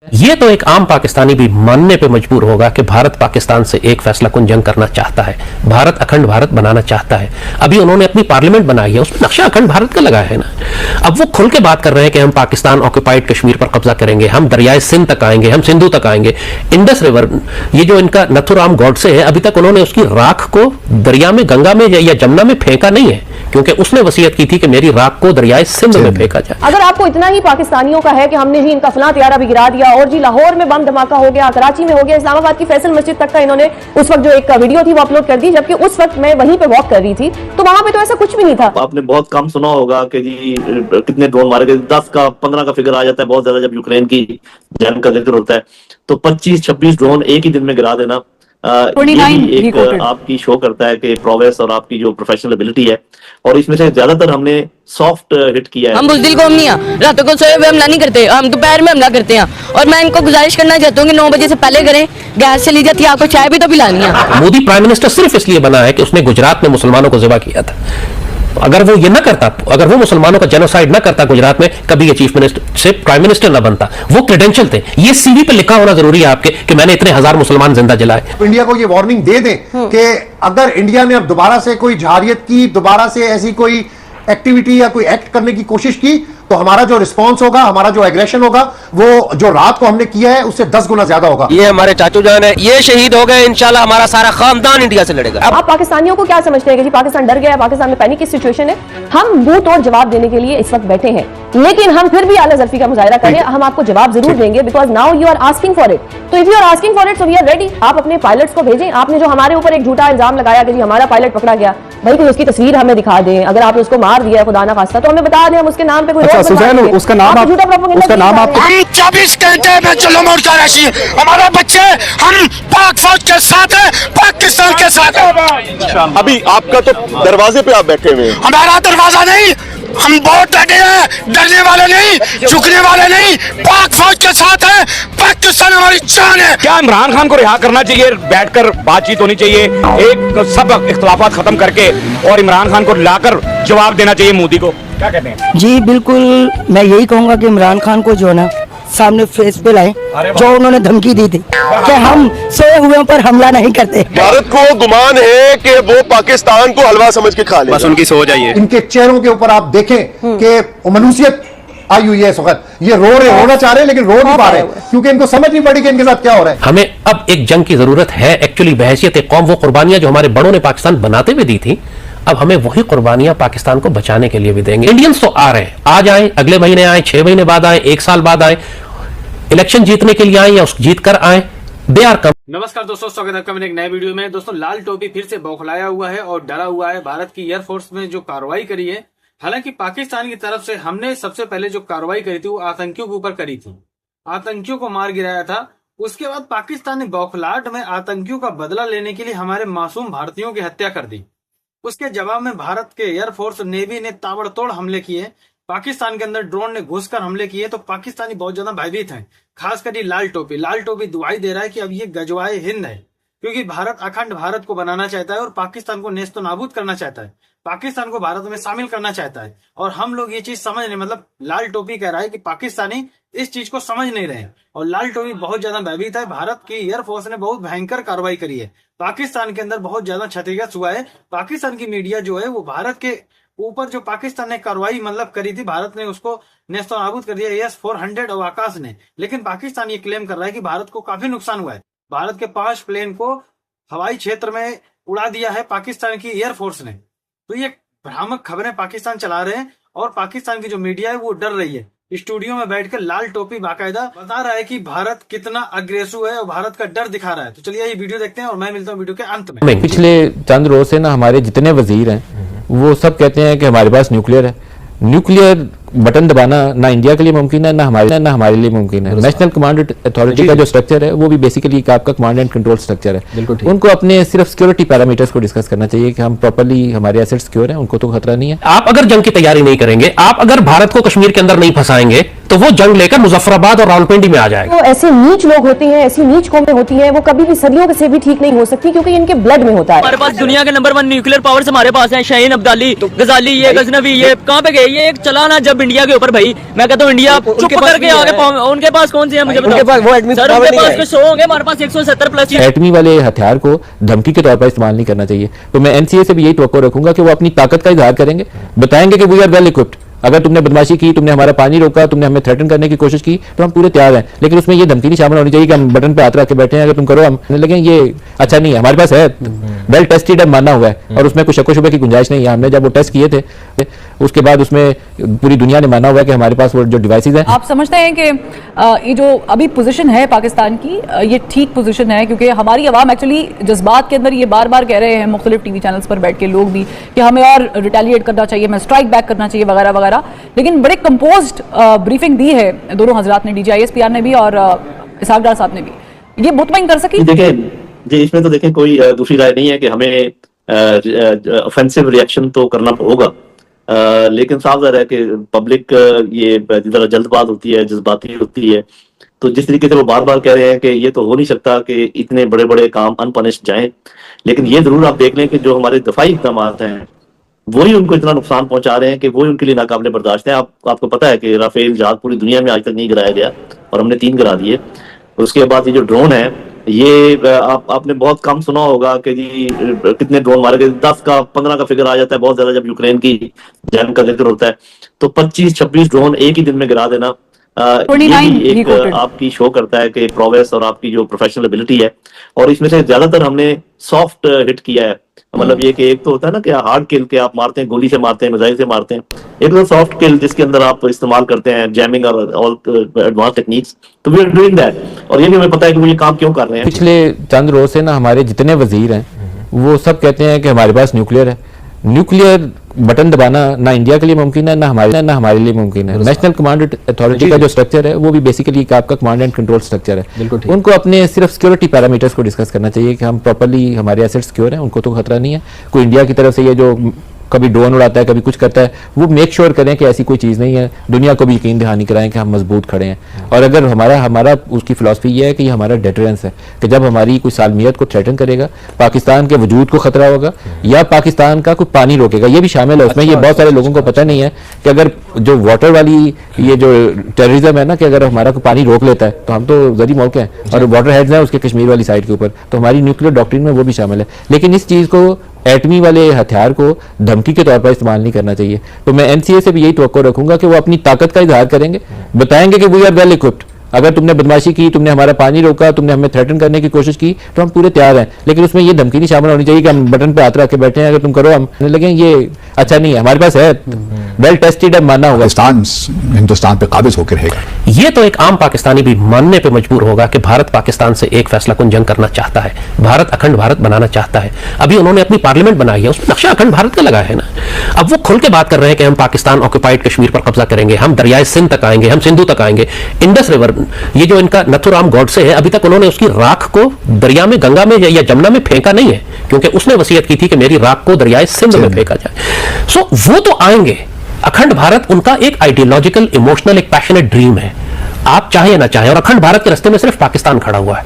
ये तो एक आम पाकिस्तानी भी मानने पे मजबूर होगा कि भारत पाकिस्तान से एक फैसला कुन जंग करना चाहता है, भारत अखंड भारत बनाना चाहता है। अभी उन्होंने अपनी पार्लियामेंट बनाई है, उसमें नक्शा अखंड भारत का लगा है ना। अब वो खुल के बात कर रहे हैं कि हम पाकिस्तान ऑक्यूपाइड कश्मीर पर कब्जा करेंगे, हम दरियाए सिंध तक आएंगे, हम सिंधु तक आएंगे, इंडस रिवर। ये जो इनका नथुराम गॉडसे है, अभी तक उन्होंने उसकी राख को दरिया में, गंगा में या जमुना में फेंका नहीं है, क्योंकि उसने वसीयत की थी कि मेरी राख को दरियाए सिंध में फेंका जाए। अगर आपको इतना ही पाकिस्तानियों का है कि हमने जी इनका फलां त्यारा भी गिरा दिया, और जी लाहौर में बम धमाका हो गया, कराची में हो गया, इस्लामाबाद की फैसल मस्जिद तक का इन्होंने उस वक्त जो एक वीडियो थी वो अपलोड कर दी, जबकि उस वक्त मैं वहीं पे वॉक कर रही थी, तो वहां पे तो ऐसा कुछ भी नहीं था। आपने बहुत कम सुना होगा कि जी कितने ड्रोन मारे गए, 10 का 15 का फिगर आ जाता है बहुत ज्यादा जब यूक्रेन की जंग का जिक्र होता है। तो 25-26 ड्रोन एक ही दिन में गिरा देना ये एक आपकी शो करता है कि प्रोग्रेस और आपकी जो प्रोफेशनल एबिलिटी है। और इसमें से ज्यादातर हमने सॉफ्ट हिट किया है। हम बुज़दिल कौम नहीं है, रातों को सोए हुए हमला नहीं करते, हम दोपहर में हमला करते हैं। और मैं इनको गुजारिश करना चाहता हूँ कि 9 बजे से पहले करें, गैस चली जाती है, आपको चाय भी तो पिलानी है। मोदी प्राइम मिनिस्टर सिर्फ इसलिए बना है कि उसने गुजरात में मुसलमानों को ज़िबा किया था। अगर वो ये ना करता, अगर वो मुसलमानों का जेनोसाइड ना करता गुजरात में, कभी ये चीफ मिनिस्टर से प्राइम मिनिस्टर ना बनता। वो क्रेडेंशियल थे, ये सीवी पे लिखा होना जरूरी है आपके कि मैंने इतने हजार मुसलमान जिंदा जलाए। इंडिया को ये वार्निंग दे दें कि अगर इंडिया ने अब दोबारा से कोई जहारियत की, दोबारा से ऐसी कोई एक्टिविटी या कोई एक्ट करने की कोशिश की, तो हमारा जो रिस्पांस होगा, हमारा जो एग्रेशन होगा, वो जो रात को हमने किया है उससे 10 गुना ज्यादा होगा। ये हमारे चाचू जान है, ये शहीद हो गए, इंशाल्लाह हमारा सारा खानदान इंडिया से लड़ेगा। आप पाकिस्तानियों को क्या समझते हैं कि जी पाकिस्तान डर गया है, पाकिस्तान में पैनिक की सिचुएशन है? हम मुंह तोड़ जवाब देने के लिए इस वक्त बैठे हैं, लेकिन हम फिर भी आला ज़ल्फी का मुजाहिरा करें, हम आपको जवाब जरूर देंगे, because now you are asking for it. तो if you are asking for it, so we are ready. आप अपने पायलट्स को भेजें। आपने जो हमारे ऊपर एक झूठा इल्जाम लगाया कि जी हमारा पायलट पकड़ा गया, भाई कोई उसकी तस्वीर हमें दिखा दें। अगर आपने उसको मार दिया है खुदा ना खास्ता, तो हमें बता दें, हम उसके नाम पे कोई उसका नाम आप, उसका नाम आप 24 घंटे में जुल्म और जारशी, हमारे बच्चे हम पाक फौज के साथ हैं, पाकिस्तान के साथ हैं। अभी आपका तो दरवाजे पे आप बैठे हुए हैं। हमारा दरवाजा नहीं, हम बहुत डटे हैं, डरने वाले नहीं, झुकने वाले नहीं, पाक फौज के साथ हैं, पाकिस्तान हमारी जान है। क्या इमरान खान को रिहा करना चाहिए, बैठकर बातचीत होनी चाहिए, एक सब इख्तलाफात खत्म करके, और इमरान खान को लाकर जवाब देना चाहिए मोदी को? क्या कहते हैं? जी बिल्कुल, मैं यही कहूँगा कि इमरान खान को जो ना सामने फेस पे लाए, जो उन्होंने धमकी दी थी कि हम सोए हुए पर हमला नहीं करते। भारत को गुमान है कि वो पाकिस्तान को हलवा समझ के खा ले, बस उनकी सोच है ये। इनके चेहरों के ऊपर आप देखें कि मनुष्यत आई हुई है इस वक्त। ये रोना चाह रहे हैं लेकिन रो नहीं पा रहे, क्योंकि इनको समझ नहीं पड़ी कि इनके साथ क्या हो रहा है। हमें अब एक जंग की जरूरत है एक्चुअली, बहैसियत एक कौम। वो कुर्बानियां जो हमारे बड़ों ने पाकिस्तान बनाते हुए दी थी, अब हमें वही कुर्बानियां पाकिस्तान को बचाने के लिए भी देंगे। इंडियंस तो आ रहे हैं, आज आए, अगले महीने आए, 6 महीने बाद आए, 1 साल बाद आए, इलेक्शन जीतने के लिए आए या जीत कर आए, दे आर कम। नमस्कार दोस्तों, स्वागत है आपका मेरे एक नए वीडियो में। दोस्तों, लाल टोपी फिर से बौखलाया हुआ है और डरा हुआ है। भारत की एयरफोर्स ने जो कार्रवाई करी है, हालांकि पाकिस्तान की तरफ से हमने सबसे पहले जो कार्रवाई करी थी वो आतंकियों के ऊपर करी थी, आतंकियों को मार गिराया था। उसके बाद पाकिस्तान ने बौखलाहट में आतंकियों का बदला लेने के लिए हमारे मासूम भारतीयों की हत्या कर दी। उसके जवाब में भारत के एयरफोर्स नेवी ने ताबड़तोड़ हमले किए, पाकिस्तान के अंदर ड्रोन ने घुसकर हमले किए। तो पाकिस्तानी बहुत ज्यादा भयभीत हैं, खासकर ये लाल टोपी दुआई दे रहा है कि अब ये गजवाए हिंद है, क्योंकि भारत अखंड भारत को बनाना चाहता है और पाकिस्तान को नेस्तो नाबूद करना चाहता है, पाकिस्तान को भारत में शामिल करना चाहता है। और हम लोग ये चीज समझ नहीं, मतलब लाल टोपी कह रहा है कि पाकिस्तानी इस चीज को समझ नहीं रहे, और लाल टोपी बहुत ज्यादा भयभीत है। भारत की एयरफोर्स ने बहुत भयंकर कार्रवाई करी है, पाकिस्तान के अंदर बहुत ज्यादा क्षतिग्रस्त हुआ है। पाकिस्तान की मीडिया जो है वो भारत के ऊपर जो पाकिस्तान ने कार्रवाई मतलब करी थी, भारत ने उसको नेस्तो नाबूद कर दिया, AS-400 और आकाश ने। लेकिन पाकिस्तान ये क्लेम कर रहा है कि भारत को काफी नुकसान हुआ है। भारत के 5 प्लेन को हवाई क्षेत्र में उड़ा दिया है पाकिस्तान की एयरफोर्स ने। तो ये भ्रामक खबरें पाकिस्तान चला रहे हैं, और पाकिस्तान की जो मीडिया है वो डर रही है। स्टूडियो में बैठकर लाल टोपी बाकायदा बता रहा है कि भारत कितना अग्रेसिव है और भारत का डर दिखा रहा है। तो चलिए ये वीडियो देखते हैं और मैं मिलता हूँ वीडियो के अंत में। पिछले चंद रोज से ना हमारे जितने वजीर हैं वो सब कहते हैं कि हमारे पास न्यूक्लियर है। न्यूक्लियर बटन दबाना ना इंडिया के लिए मुमकिन है, ना हमारे लिए मुमकिन है। नेशनल कमांड अथॉरिटी का जो स्ट्रक्चर है वो भी बेसिकली आपका कमांड एंड कंट्रोल स्ट्रक्चर है। उनको अपने सिर्फ सिक्योरिटी पैरामीटर्स को डिस्कस करना चाहिए कि हम प्रॉपर्ली हमारे एसेट सिक्योर हैं, उनको तो खतरा नहीं है। आप अगर जंग की तैयारी नहीं करेंगे, आप अगर भारत को कश्मीर के अंदर नहीं फंसाएंगे, तो वो जंग लेकर मुजफ्फराबाद और रावलपिंडी में आ जाएगा। तो ऐसे नीच लोग होते हैं, ऐसी नीच कौमें होती हैं, वो कभी भी सदियों से भी ठीक नहीं हो सकती, क्योंकि इनके ब्लड में होता है। हमारे पास दुनिया के नंबर 1 न्यूक्लियर पावर्स हमारे पास हैं, शाहीन अब्दाली, गजाली, ये गजनवी, ये कहाँ पे गए? ये एक चला ना जब इंडिया के ऊपर भाई, मैं कहता हूँ इंडिया चुप करके आगे, उनके पास कौन सी है मुझे बताओ। सर उनके पास कुछ होंगे, हमारे पास 170 प्लस एटमी वाले हथियार को धमकी के तौर पर इस्तेमाल नहीं करना चाहिए। तो मैं एनसीए से भी यही तवक्को रखूंगा कि वो अपनी ताकत का इजहार करेंगे, बताएंगे कि वी आर वेल इक्विप्ड। अगर तुमने बदमाशी की, तुमने हमारा पानी रोका, तुमने हमें थ्रेटन करने की कोशिश की, तो हम पूरे तैयार हैं। लेकिन उसमें ये धमकी नहीं शामिल होनी चाहिए कि हम बटन पे हाथ रख के बैठे हैं, अगर तुम करो हम लेकिन ये अच्छा नहीं है। हमारे पास है वेल टेस्टेड, अब माना हुआ है और उसमें कुछ शक शुबे की गुंजाइश नहीं है। हमने जब वो टेस्ट किए थे उसके बाद उसमें पूरी दुनिया ने माना हुआ है कि हमारे पास वो जो डिवाइसेज हैं। आप समझते हैं कि ये जो अभी पोजीशन है पाकिस्तान की, ये ठीक पोजीशन है? क्योंकि हमारी आवाम एक्चुअली जज्बात के अंदर ये बार बार कह रहे हैं, मुख्तलिफ टीवी चैनल्स पर बैठ के लोग भी, कि हमें और रिटेलिएट करना चाहिए, हमें स्ट्राइक बैक करना चाहिए वगैरह वगैरह। लेकिन बड़े कंपोज्ड ब्रीफिंग दी है दोनों हजरात ने, DGISPR ने भी और इसहाक डार साहब ने भी। ये मुतमईन कर सकी? देखें जी, इसमें तो देखें कोई दूसरी राय नहीं है कि हमें ऑफेंसिव रिएक्शन तो करना होगा, लेकिन साफ ज़ाहिर है कि पब्लिक ये जरा जल्दबाज होती है, जज्बाती होती है। तो जिस तरीके से वो बार बार कह रहे हैं कि ये तो हो नहीं सकता कि इतने बड़े बड़े काम अनपनिश्ड जाएं, लेकिन ये जरूर आप देख लें कि जो हमारे दफाई इक़दाम हैं वही उनको इतना नुकसान पहुंचा रहे हैं कि वही उनके लिए नाकाबिले बर्दाश्त है। आपको पता है कि राफेल जहाज पूरी दुनिया में आज तक नहीं गिराया गया और हमने 3 गिरा दिए। उसके बाद ये जो ड्रोन है, ये आपने बहुत कम सुना होगा कि जी कितने ड्रोन मारे गए, 10 का 15 का फिगर आ जाता है बहुत ज्यादा जब यूक्रेन की जंग का जिक्र होता है। तो 25-26 ड्रोन एक ही दिन में गिरा देना, ये भी एक आपकी शो करता है कि प्रोग्रेस और आपकी जो प्रोफेशनल एबिलिटी है। और इसमें से ज्यादातर हमने सॉफ्ट हिट किया है, मतलब ये कि एक तो होता है ना कि हार्ड किल के आप मारते हैं, गोली से मारते हैं, मिसाइल से मारते हैं, एक तो सॉफ्ट किल जिसके अंदर आप इस्तेमाल करते हैं जैमिंग और ऑल एडवांस टेक्निक्स। तो वी आर डूइंग दैट, और ये भी हमें पता है कि वो ये काम क्यों कर रहे हैं। पिछले चंद रोज से ना हमारे जितने वजीर हैं वो सब कहते हैं कि हमारे पास न्यूक्लियर है। न्यूक्लियर बटन दबाना ना इंडिया के लिए मुमकिन है, ना हमारे लिए मुमकिन है। नेशनल कमांड अथॉरिटी का जो स्ट्रक्चर है वो भी बेसिकली आपका कमांड एंड कंट्रोल स्ट्रक्चर है। उनको अपने सिर्फ सिक्योरिटी पैरामीटर्स को डिस्कस करना चाहिए कि हम प्रॉपर्ली हमारे एसेट्स सिक्योर हैं, उनको तो खतरा नहीं है। कोई इंडिया की तरफ से ये जो कभी ड्रोन उड़ाता है, कभी कुछ करता है, वो मेक श्योर करें कि ऐसी कोई चीज़ नहीं है। दुनिया को भी यकीन दहानी कराएं कि हम मजबूत खड़े हैं। और अगर हमारा उसकी फिलॉसफी ये है कि ये हमारा डेटरेंस है कि जब हमारी कोई सालमियत को थ्रेटन करेगा, पाकिस्तान के वजूद को खतरा होगा या पाकिस्तान का कोई पानी रोकेगा, ये भी शामिल है उसमें। ये बहुत सारे लोगों को पता नहीं है कि अगर जो वाटर वाली ये जो टेररिज्म है ना, कि अगर हमारा कोई पानी रोक लेता है तो हम तो जरी मौके हैं और वाटर हेड्स हैं उसके कश्मीर वाली साइड के ऊपर, तो हमारी न्यूक्लियर डॉक्ट्रिन में वो भी शामिल है। लेकिन इस चीज़ को, एटमी वाले हथियार को धमकी के तौर पर इस्तेमाल नहीं करना चाहिए। तो मैं एनसीए से भी यही तवक्को रखूंगा कि वो अपनी ताकत का इजहार करेंगे, बताएंगे कि वी आर वेल इक्विप्ड। अगर तुमने बदमाशी की, तुमने हमारा पानी रोका, तुमने हमें थ्रेटन करने की कोशिश की, तो हम पूरे तैयार हैं। लेकिन उसमें ये धमकी नहीं शामिल होनी चाहिए कि हम बटन पे हाथ रख के बैठे हैं, अगर तुम करो हम लेकिन ये अच्छा नहीं है। हमारे पास है वेल टेस्टेड, अब माना हुआ हिंदुस्तान पे काबिज होकर रहेगा। ये तो एक आम पाकिस्तानी भी मानने पे मजबूर होगा कि भारत पाकिस्तान से एक फैसला कुन जंग करना चाहता है, भारत अखंड भारत बनाना चाहता है। अभी उन्होंने अपनी पार्लियामेंट बनाई है, उसमें नक्शा अखंड भारत का लगा है ना। अब वो खुल के बात कर रहे हैं कि हम पाकिस्तान ऑक्यूपाइड कश्मीर पर कब्जा करेंगे, हम दरियाए सिंध तक आएंगे, हम सिंधु तक आएंगे, इंडस रिवर। ये जो इनका नथुराम गॉडसे है, अभी तक उन्होंने उसकी राख को दरिया में, गंगा में या जमुना में फेंका नहीं है, क्योंकि उसने वसीयत की थी कि मेरी राख को दरियाए सिंध में फेंका जाए। सो वो तो आएंगे। अखंड भारत उनका एक आइडियोलॉजिकल, इमोशनल, एक पैशनेट ड्रीम है, आप चाहे या ना चाहे। और अखंड भारत के रास्ते में सिर्फ पाकिस्तान खड़ा हुआ है।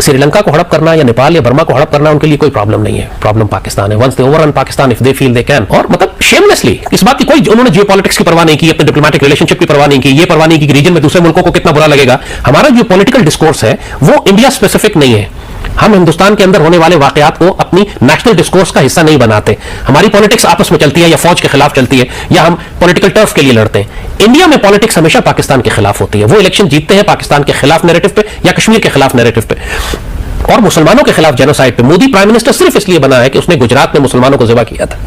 श्रीलंका को हड़प करना या नेपाल या बर्मा को हड़प करना उनके लिए कोई प्रॉब्लम नहीं है, प्रॉब्लम पाकिस्तान है। Once they overrun Pakistan if they feel they can. और मतलब शेमलेसली इस बात की कोई, उन्होंने जियोपॉलिटिक्स की परवाह नहीं की, अपने डिप्लोमेटिक रिलेशनशिप की परवाह नहीं की, ये परवाह नहीं की कि रीजन में दूसरे मुल्कों को कितना बुरा लगेगा। हमारा जो पॉलिटिकल डिस्कोर्स है वो इंडिया स्पेसिफिक नहीं है। हम हिंदुस्तान के अंदर होने वाले वाकयात को अपनी नेशनल डिस्कोर्स का हिस्सा नहीं बनाते। हमारी पॉलिटिक्स आपस में चलती है या फौज के खिलाफ चलती है या हम पॉलिटिकल टर्फ के लिए लड़ते हैं। इंडिया में पॉलिटिक्स हमेशा पाकिस्तान के खिलाफ होती है। वो इलेक्शन जीतते हैं पाकिस्तान के खिलाफ नैरेटिव पे या कश्मीर के खिलाफ नैरेटिव पे, और मुसलमानों के खिलाफ जेनोसाइड पे। मोदी प्राइम मिनिस्टर सिर्फ इसलिए बना है कि उसने गुजरात में मुसलमानों को ज़िबा किया था।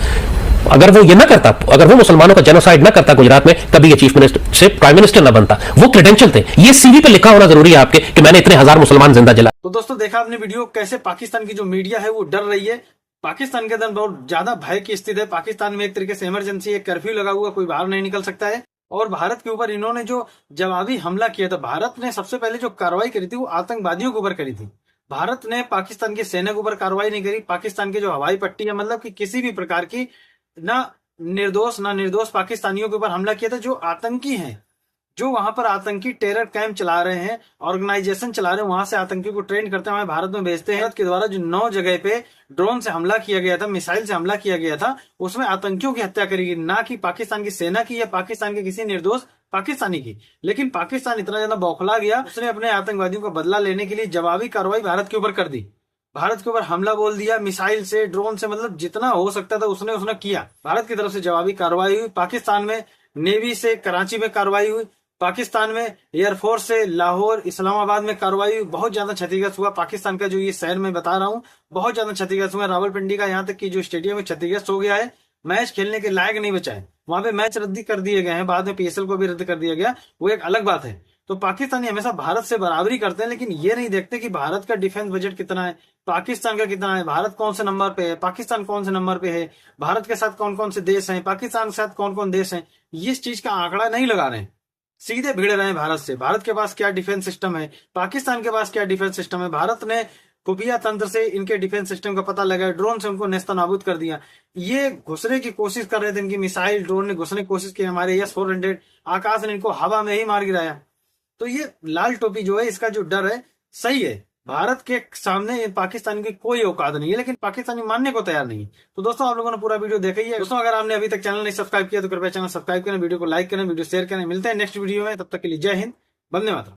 अगर वो ये ना करता, अगर वो मुसलमानों का जेनोसाइड ना करता गुजरात में, कभी ये चीफ मिनिस्टर से प्राइम मिनिस्टर ना बनता। वो क्रेडेंशियल थे, ये सीवी पे लिखा होना जरूरी है आपके कि मैंने इतने हजार मुसलमान जिंदा जला। तो दोस्तों देखा आपने वीडियो, कैसे पाकिस्तान की जो मीडिया है वो डर रही है। पाकिस्तान के अंदर बहुत ज्यादा भय की स्थिति है। पाकिस्तान में एक तरीके से इमरजेंसी, एक कर्फ्यू लगा हुआ, कोई बाहर नहीं निकल सकता है। और भारत के ऊपर इन्होंने जो जवाबी हमला किया था, भारत ने सबसे पहले जो कार्रवाई करी थी वो आतंकवादियों के ऊपर करी थी। भारत ने पाकिस्तान की सेना के ऊपर कार्रवाई नहीं करी। पाकिस्तान की जो हवाई पट्टी है, मतलब कि किसी भी प्रकार की ना निर्दोष पाकिस्तानियों के ऊपर हमला किया था जो आतंकी हैं। जो वहां पर आतंकी टेरर कैंप चला रहे हैं, ऑर्गेनाइजेशन चला रहे हैं, वहां से आतंकियों को ट्रेन करते हैं, हमारे भारत में भेजते हैं। भारत के द्वारा जो 9 जगह पे ड्रोन से हमला किया गया था, मिसाइल से हमला किया गया था, उसमें आतंकियों की हत्या करी गई, ना कि पाकिस्तान की सेना की या पाकिस्तान के किसी निर्दोष पाकिस्तानी की। लेकिन पाकिस्तान इतना ज्यादा बौखला गया, उसने अपने आतंकवादियों का बदला लेने के लिए जवाबी कार्रवाई भारत के ऊपर कर दी, भारत के ऊपर हमला बोल दिया, मिसाइल से, ड्रोन से, मतलब जितना हो सकता था उसने किया। भारत की तरफ से जवाबी कार्रवाई हुई। पाकिस्तान में नेवी से कराची में कार्रवाई हुई, पाकिस्तान में एयरफोर्स से लाहौर, इस्लामाबाद में कार्रवाई हुई। बहुत ज्यादा क्षतिग्रस्त हुआ पाकिस्तान का जो ये शहर में बता रहा हूँ, बहुत ज्यादा क्षतिग्रस्त हुआ। रावलपिंडी का यहाँ तक कि जो स्टेडियम है क्षतिग्रस्त हो गया है, मैच खेलने के लायक नहीं बचा है, वहां पे मैच रद्द कर दिए गए हैं, बाद में पीएसएल को भी रद्द कर दिया गया, वो एक अलग बात है। तो पाकिस्तानी हमेशा भारत से बराबरी करते हैं, लेकिन ये नहीं देखते कि भारत का डिफेंस बजट कितना है, पाकिस्तान का कितना है, भारत कौन से नंबर पे है, पाकिस्तान कौन से नंबर पे है, भारत के साथ कौन कौन से देश हैं, पाकिस्तान के साथ कौन कौन देश हैं, ये इस चीज का आंकड़ा नहीं लगा रहे हैं। सीधे भिड़ रहे हैं भारत से। भारत के पास क्या डिफेंस सिस्टम है, पाकिस्तान के पास क्या डिफेंस सिस्टम है। भारत ने खुफिया तंत्र से इनके डिफेंस सिस्टम का पता लगाया, ड्रोन से उनको नेस्तनाबूद कर दिया। ये घुसने की कोशिश कर रहे थे, इनकी मिसाइल ड्रोन ने घुसने की कोशिश की, हमारे S-400 आकाश ने इनको हवा में ही मार गिराया। तो ये लाल टोपी जो है, इसका जो डर है सही है, भारत के सामने पाकिस्तान की कोई औकात नहीं है, लेकिन पाकिस्तानी मानने को तैयार नहीं है। तो दोस्तों आप लोगों ने पूरा वीडियो देखा ही है। दोस्तों अगर आपने अभी तक चैनल नहीं सब्सक्राइब किया तो कृपया चैनल सब्सक्राइब करें, वीडियो को लाइक करें, वीडियो शेयर करें। मिलते हैं नेक्स्ट वीडियो में, तब तक के लिए जय हिंद, वंदे मातरम।